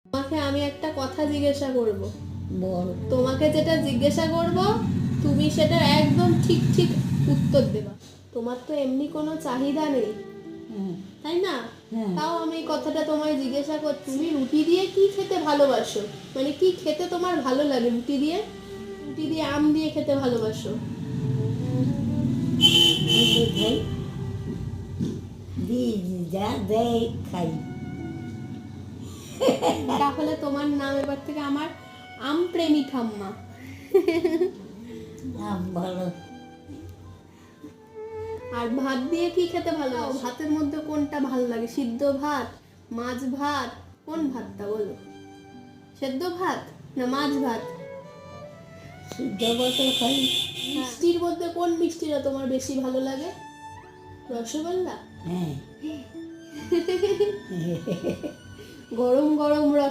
তোমাকে আমি একটা কথা জিজ্ঞাসা করব। বল। তোমাকে যেটা জিজ্ঞাসা করব তুমি সেটা একদম ঠিক ঠিক উত্তর দেবা। তোমার তো এমনি কোনো চাহিদা নেই, হ্যাঁ তাই না? হ্যাঁ। তাও আমি এই কথাটা তোমায় জিজ্ঞাসা করছি, তুমি রুটি দিয়ে কি খেতে ভালোবাসো? মানে কি খেতে তোমার ভালো লাগে রুটি দিয়ে? রুটি দিয়ে আম দিয়ে খেতে ভালোবাসো? আমি খাই, দি যা দেয় খাই। তাহলে তোমার নাম এবার থেকে আমার আম প্রেমী ঠাম্মা। ভালো। আর ভাত দিয়ে কি খেতে ভালো? ভাতের মধ্যে কোনটা ভালো লাগে? সিদ্ধ ভাত, মাছ ভাত, কোন ভাতটা বলো? সেদ্ধ ভাত না মাছ ভাত? শুদ্ধ বছর খাই। মিষ্টির মধ্যে কোন মিষ্টিটা তোমার বেশি ভালো লাগে? রসগোল্লা? হ্যাঁ। গরম গরম রসগোল্লা